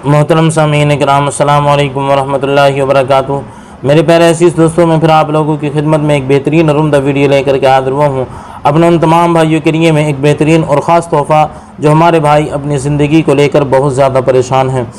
मोहतरम सामीन कराम अस्सलाम वालेकुम वरहमतुल्लाहि वबरकातुहू। मेरे प्यारे अज़ीज़ दोस्तों, मैं फिर आप लोगों की खिदमत में एक बेहतरीन और उम्दा वीडियो लेकर के हाजिर हुआ हूँ। अपने उन तमाम भाइयों के लिए मैं एक बेहतरीन और ख़ास तोहफ़ा, जो हमारे भाई अपनी ज़िंदगी को लेकर बहुत ज़्यादा परेशान हैं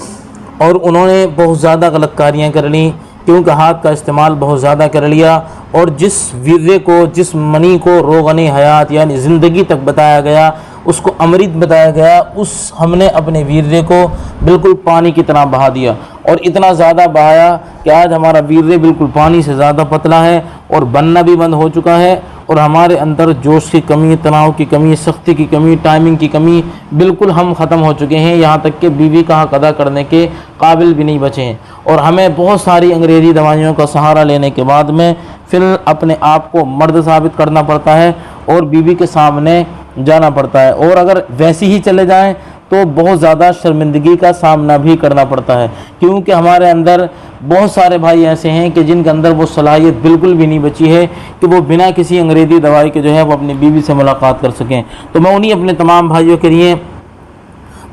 और उन्होंने बहुत ज़्यादा गलत कारियाँ कर ली, क्योंकि हाथ का इस्तेमाल बहुत ज़्यादा कर लिया और जिस वीर्य को, जिस मनी को रोगनी हयात यानी ज़िंदगी तक बताया गया, उसको अमृत बताया गया, उस हमने अपने वीर्य को बिल्कुल पानी की तरह बहा दिया और इतना ज़्यादा बहाया कि आज हमारा वीर्य बिल्कुल पानी से ज़्यादा पतला है और बनना भी बंद हो चुका है और हमारे अंदर जोश की कमी, तनाव की कमी, सख्ती की कमी, टाइमिंग की कमी, बिल्कुल हम ख़त्म हो चुके हैं। यहाँ तक कि बीवी का हक अदा करने के काबिल भी नहीं बचे हैं और हमें बहुत सारी अंग्रेज़ी दवाइयों का सहारा लेने के बाद में फिर अपने आप को मर्द साबित करना पड़ता है और बीवी के सामने जाना पड़ता है, और अगर वैसे ही चले जाएं तो बहुत ज़्यादा शर्मिंदगी का सामना भी करना पड़ता है, क्योंकि हमारे अंदर बहुत सारे भाई ऐसे हैं कि जिनके अंदर वो सलाहियत बिल्कुल भी नहीं बची है कि वो बिना किसी अंग्रेज़ी दवाई के जो है वो अपनी बीवी से मुलाकात कर सकें। तो मैं उन्हीं अपने तमाम भाइयों के लिए,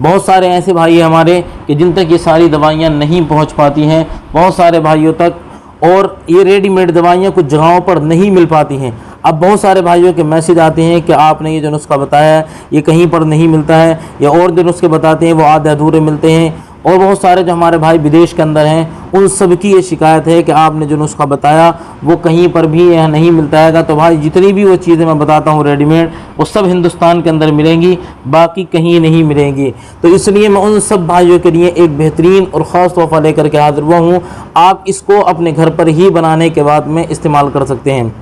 बहुत सारे ऐसे भाई हैं हमारे कि जिन तक ये सारी दवाइयाँ नहीं पहुँच पाती हैं, बहुत सारे भाइयों तक, और ये रेडीमेड दवाइयाँ कुछ जगहों पर नहीं मिल पाती हैं। अब बहुत सारे भाइयों के मैसेज आते हैं कि आपने ये जो नुस्खा बताया है ये कहीं पर नहीं मिलता है, या और जो नुस्खे बताते हैं वो आधे अधूरे मिलते हैं, और बहुत सारे जो हमारे भाई विदेश के अंदर हैं उन सब की ये शिकायत है कि आपने जो नुस्खा बताया वो कहीं पर भी यह नहीं मिलता है। तो भाई जितनी भी वो चीज़ें मैं बताता हूँ रेडीमेड, वो सब हिंदुस्तान के अंदर मिलेंगी, बाकी कहीं नहीं मिलेंगी। तो इसलिए मैं उन सब भाइयों के लिए एक बेहतरीन और ख़ास तोहफ़ा लेकर के हाजिर हुआ हूँ। आप इसको अपने घर पर ही बनाने के बाद में इस्तेमाल कर सकते हैं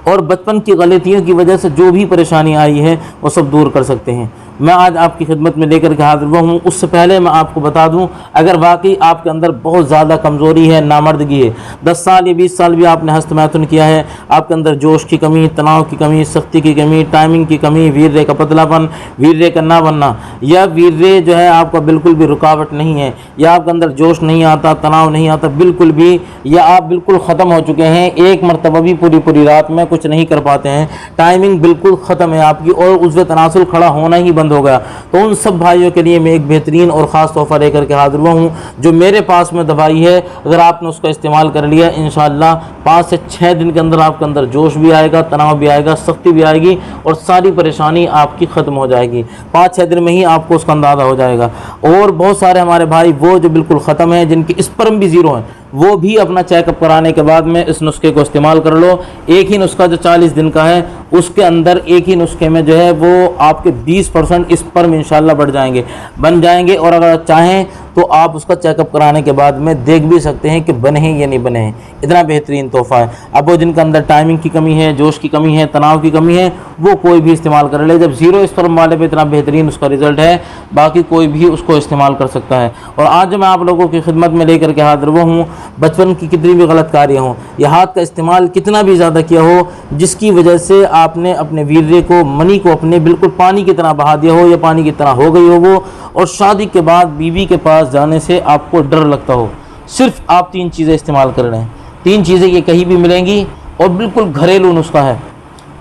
और बचपन की गलतियों की वजह से जो भी परेशानी आई है वो सब दूर कर सकते हैं। मैं आज आपकी खिदमत में लेकर के हाजिर हुआ हूँ। उससे पहले मैं आपको बता दूँ, अगर वाकई आपके अंदर बहुत ज़्यादा कमज़ोरी है, नामर्दगी है, 10 साल या 20 साल भी आपने हस्त मैथुन किया है, आपके अंदर जोश की कमी, तनाव की कमी, सख्ती की कमी, टाइमिंग की कमी, वीर्य का पतलापन, वीर्य का ना बनना, या वीर्य जो है आपका बिल्कुल भी रुकावट नहीं है, या आपके अंदर जोश नहीं आता, तनाव नहीं आता बिल्कुल भी, या आप बिल्कुल ख़त्म हो चुके हैं, एक मरतबा भी पूरी रात में कुछ नहीं कर पाते हैं, टाइमिंग बिल्कुल ख़त्म है आपकी और उसमें तनासुल खड़ा होना ही बंद हो गया, तो उन सब भाइयों के लिए मैं एक बेहतरीन और ख़ास तोहफ़ा लेकर के हाजिर हुआ हूँ। जो मेरे पास में दवाई है, अगर आपने उसका इस्तेमाल कर लिया, इंशाअल्लाह 5 से 6 दिन के अंदर आपके अंदर जोश भी आएगा, तनाव भी आएगा, सख्ती भी आएगी और सारी परेशानी आपकी ख़त्म हो जाएगी। 5-6 दिन में ही आपको उसका अंदाज़ा हो जाएगा। और बहुत सारे हमारे भाई वो जो बिल्कुल ख़त्म हैं, जिनकी स्पर्म भी ज़ीरो हैं, वो भी अपना चेकअप कराने के बाद में इस नुस्खे को इस्तेमाल कर लो। एक ही नुस्खा जो 40 दिन का है, उसके अंदर एक ही नुस्खे में जो है वो आपके 20% स्पर्म इंशाल्लाह बन जाएंगे, और अगर चाहें तो आप उसका चेकअप कराने के बाद में देख भी सकते हैं कि बने हैं या नहीं बने हैं। इतना बेहतरीन तोहफ़ा है। अब वो जिनके अंदर टाइमिंग की कमी है, जोश की कमी है, तनाव की कमी है, वो कोई भी इस्तेमाल कर ले। जब ज़ीरो स्पर्म वाले पे इतना बेहतरीन उसका रिज़ल्ट है, बाकी कोई भी उसको इस्तेमाल कर सकता है। और आज मैं आप लोगों की खिदमत में लेकर के हाजिर हुआ हूँ, बचपन की कितनी भी गलत कार्य हों, या हाथ का इस्तेमाल कितना भी ज़्यादा किया हो, जिसकी वजह से आपने अपने वीर्य को, मनी को अपने बिल्कुल पानी की तरह बहा दिया हो या पानी की तरह हो गई हो वो, और शादी के बाद बीवी के पास जाने से आपको डर लगता हो। सिर्फ आप 3 चीज़ें इस्तेमाल कर रहे हैं। 3 चीज़ें ये कहीं भी मिलेंगी और बिल्कुल घरेलू नुस्खा है।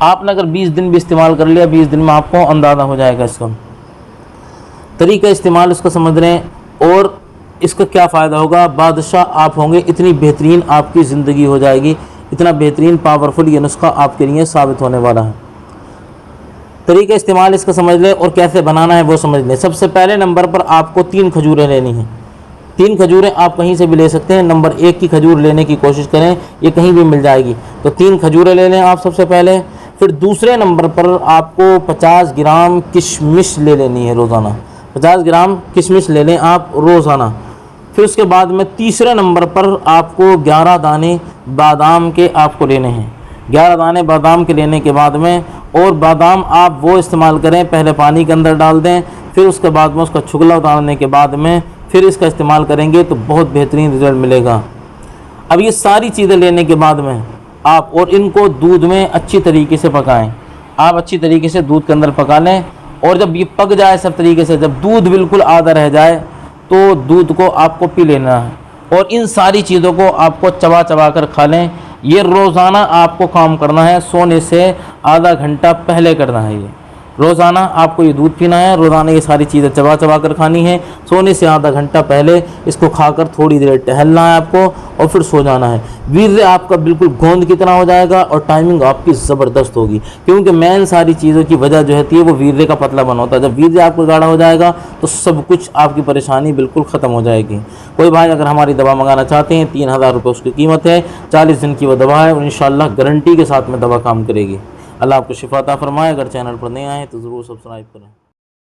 आपने अगर 20 दिन भी इस्तेमाल कर लिया, 20 दिन में आपको अंदाज़ा हो जाएगा इसका तरीका इस्तेमाल, इसका समझ रहे हैं और इसका क्या फ़ायदा होगा। बादशाह आप होंगे, इतनी बेहतरीन आपकी ज़िंदगी हो जाएगी, इतना बेहतरीन पावरफुल ये नुस्खा आपके लिए साबित होने वाला है। तरीका इस्तेमाल इसका समझ लें और कैसे बनाना है वो समझ लें। सबसे पहले नंबर पर आपको 3 खजूरें लेनी हैं। 3 खजूरें आप कहीं से भी ले सकते हैं। नंबर 1 की खजूर लेने की कोशिश करें, ये कहीं भी मिल जाएगी। तो 3 खजूरें ले लें आप सबसे पहले। फिर दूसरे नंबर पर आपको 50 ग्राम किशमिश ले लेनी है रोज़ाना। 50 ग्राम किशमिश ले लें आप रोज़ाना। फिर उसके बाद में तीसरे नंबर पर आपको 11 दाने बादाम के आपको लेने हैं। 11 दाने बादाम के लेने के बाद में, और बादाम आप वो इस्तेमाल करें, पहले पानी के अंदर डाल दें, फिर उसके बाद में उसका छुगला उतारने के बाद में फिर इसका इस्तेमाल करेंगे तो बहुत बेहतरीन रिज़ल्ट मिलेगा। अब ये सारी चीज़ें लेने के बाद में आप, और इनको दूध में अच्छी तरीके से पकाएं। आप अच्छी तरीके से दूध के अंदर पका लें, और जब ये पक जाए सब तरीके से, जब दूध बिल्कुल आधा रह जाए तो दूध को आपको पी लेना है, और इन सारी चीज़ों को आपको चबा चबा कर खा लें। ये रोज़ाना आपको काम करना है, सोने से आधा घंटा पहले करना है। ये रोज़ाना आपको ये दूध पीना है, रोज़ाना ये सारी चीज़ें चबा चबा कर खानी है। सोने से आधा घंटा पहले इसको खाकर थोड़ी देर टहलना है आपको और फिर सो जाना है। वीर्य आपका बिल्कुल गोंद की तरह हो जाएगा और टाइमिंग आपकी ज़बरदस्त होगी, क्योंकि मेन सारी चीज़ों की वजह जो होती है वो वीर्य का पतलापन होता है। जब वीर्य आपको गाढ़ा हो जाएगा तो सब कुछ आपकी परेशानी बिल्कुल ख़त्म हो जाएगी। कोई भाई अगर हमारी दवा मंगाना चाहते हैं, 3000 रुपये उसकी कीमत है, 40 दिन की वो दवा है और इंशाल्लाह गारंटी के साथ में दवा काम करेगी। अल्लाह आपको शिफा अता फरमाए। अगर चैनल पर नए आए तो ज़रूर सब्सक्राइब करें।